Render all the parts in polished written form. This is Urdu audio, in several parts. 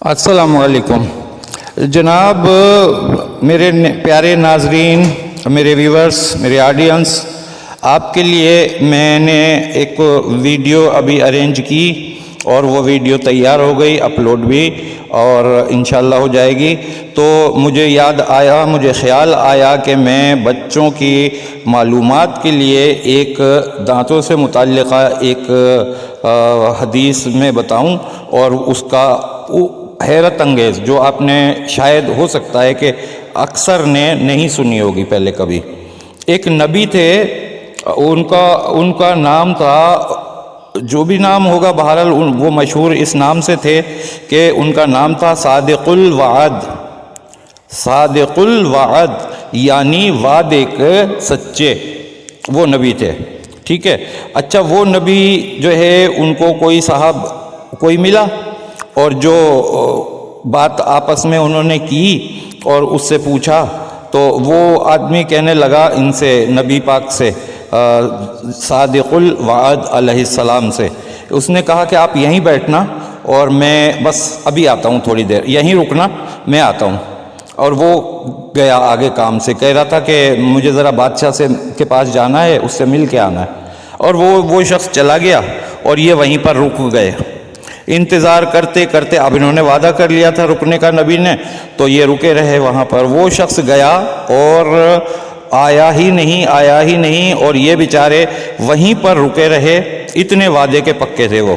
السلام علیکم جناب، میرے پیارے ناظرین، میرے ویورز، میرے آڈینس، آپ کے لیے میں نے ایک ویڈیو ابھی ارینج کی اور وہ ویڈیو تیار ہو گئی، اپلوڈ بھی اور انشاءاللہ ہو جائے گی۔ تو مجھے خیال آیا کہ میں بچوں کی معلومات کے لیے ایک دانتوں سے متعلقہ ایک حدیث میں بتاؤں، اور اس کا حیرت انگیز، جو آپ نے شاید ہو سکتا ہے کہ اکثر نے نہیں سنی ہوگی پہلے کبھی۔ ایک نبی تھے، ان کا نام تھا، جو بھی نام ہوگا بہرحال وہ مشہور اس نام سے تھے کہ ان کا نام تھا صادق الوعد۔ صادق الوعد یعنی وعدے کے سچے وہ نبی تھے، ٹھیک ہے۔ اچھا، وہ نبی جو ہے ان کو کوئی ملا، اور جو بات آپس میں انہوں نے کی اور اس سے پوچھا، تو وہ آدمی کہنے لگا ان سے، نبی پاک سے، صادق الوعد علیہ السلام سے، اس نے کہا کہ آپ یہیں بیٹھنا اور میں بس ابھی آتا ہوں، تھوڑی دیر یہیں رکنا، میں آتا ہوں۔ اور وہ گیا آگے کام سے، کہہ رہا تھا کہ مجھے ذرا بادشاہ کے پاس جانا ہے، اس سے مل کے آنا ہے، اور وہ شخص چلا گیا اور یہ وہیں پر رک گئے۔ انتظار کرتے کرتے، اب انہوں نے وعدہ کر لیا تھا رکنے کا نبی نے، تو یہ رکے رہے وہاں پر۔ وہ شخص گیا اور آیا ہی نہیں، اور یہ بیچارے وہیں پر رکے رہے، اتنے وعدے کے پکے تھے وہ،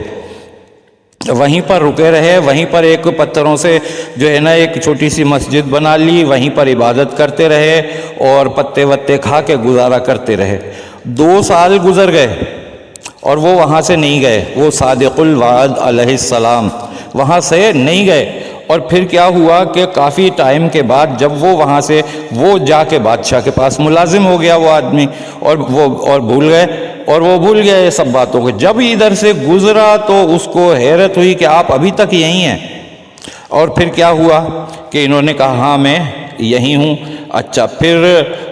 وہیں پر رکے رہے، وہیں پر ایک پتھروں سے جو ہے نا ایک چھوٹی سی مسجد بنا لی، وہیں پر عبادت کرتے رہے اور پتے وتے کھا کے گزارا کرتے رہے۔ 2 سال گزر گئے اور وہ وہاں سے نہیں گئے، وہ صادق الوعد علیہ السلام وہاں سے نہیں گئے۔ اور پھر کیا ہوا کہ کافی ٹائم کے بعد جب وہ وہاں سے جا کے بادشاہ کے پاس ملازم ہو گیا وہ آدمی، اور بھول گئے، اور وہ بھول گیا یہ سب باتوں کو۔ جب ادھر سے گزرا تو اس کو حیرت ہوئی کہ آپ ابھی تک یہیں ہیں۔ اور پھر کیا ہوا کہ انہوں نے کہا ہاں میں یہیں ہوں۔ اچھا، پھر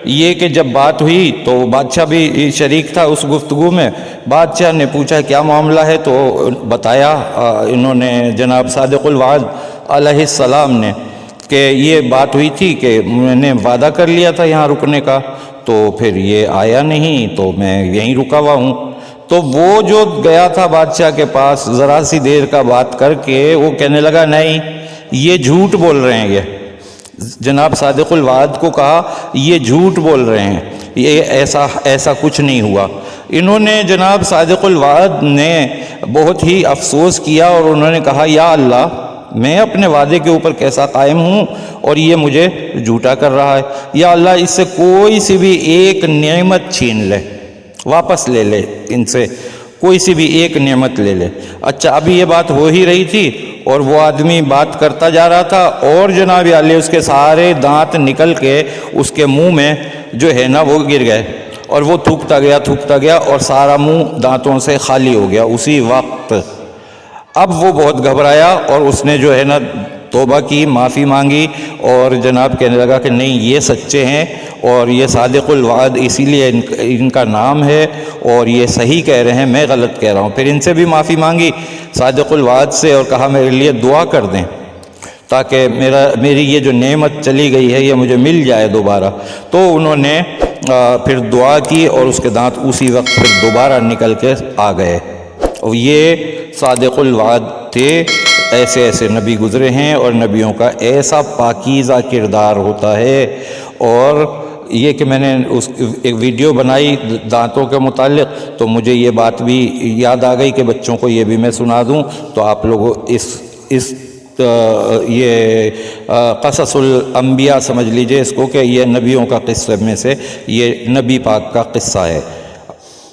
یہ کہ جب بات ہوئی تو بادشاہ بھی شریک تھا اس گفتگو میں۔ بادشاہ نے پوچھا کیا معاملہ ہے، تو بتایا انہوں نے، جناب صادق الوعد علیہ السلام نے، کہ یہ بات ہوئی تھی کہ میں نے وعدہ کر لیا تھا یہاں رکنے کا، تو پھر یہ آیا نہیں تو میں یہیں رکا ہوا ہوں۔ تو وہ جو گیا تھا بادشاہ کے پاس، ذرا سی دیر کا بات کر کے وہ کہنے لگا نہیں، یہ جھوٹ بول رہے ہیں، یہ جناب صادق الوعد کو کہا یہ جھوٹ بول رہے ہیں، یہ ایسا کچھ نہیں ہوا۔ انہوں نے، جناب صادق الوعد نے بہت ہی افسوس کیا اور انہوں نے کہا یا اللہ، میں اپنے وعدے کے اوپر کیسا قائم ہوں اور یہ مجھے جھوٹا کر رہا ہے، یا اللہ اس سے کوئی سی بھی ایک نعمت چھین لے، واپس لے لے، ان سے کوئی سی بھی ایک نعمت لے لے۔ اچھا، ابھی یہ بات ہو ہی رہی تھی اور وہ آدمی بات کرتا جا رہا تھا، اور جناب عالی اس کے سارے دانت نکل کے اس کے منہ میں جو ہے نا وہ گر گئے، اور وہ تھوکتا گیا اور سارا منہ دانتوں سے خالی ہو گیا اسی وقت۔ اب وہ بہت گھبرایا اور اس نے جو ہے نا توبہ کی، معافی مانگی، اور جناب کہنے لگا کہ نہیں، یہ سچے ہیں اور یہ صادق الوعد اسی لیے ان کا نام ہے، اور یہ صحیح کہہ رہے ہیں، میں غلط کہہ رہا ہوں۔ پھر ان سے بھی معافی مانگی صادق الوعد سے، اور کہا میرے لیے دعا کر دیں تاکہ میری یہ جو نعمت چلی گئی ہے یہ مجھے مل جائے دوبارہ۔ تو انہوں نے پھر دعا کی اور اس کے دانت اسی وقت پھر دوبارہ نکل کے آ گئے۔ اور یہ صادق الوعد تھے۔ ایسے نبی گزرے ہیں، اور نبیوں کا ایسا پاکیزہ کردار ہوتا ہے۔ اور یہ کہ میں نے ایک ویڈیو بنائی دانتوں کے متعلق، تو مجھے یہ بات بھی یاد آ گئی کہ بچوں کو یہ بھی میں سنا دوں، تو آپ لوگوں یہ قصص الانبیاء سمجھ لیجئے اس کو، کہ یہ نبیوں کا قصے میں سے یہ نبی پاک کا قصہ ہے۔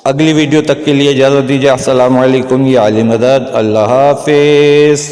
اگلی ویڈیو تک کے لیے اجازت دیجیے۔ السلام علیکم، یہ علی مدد، اللہ حافظ۔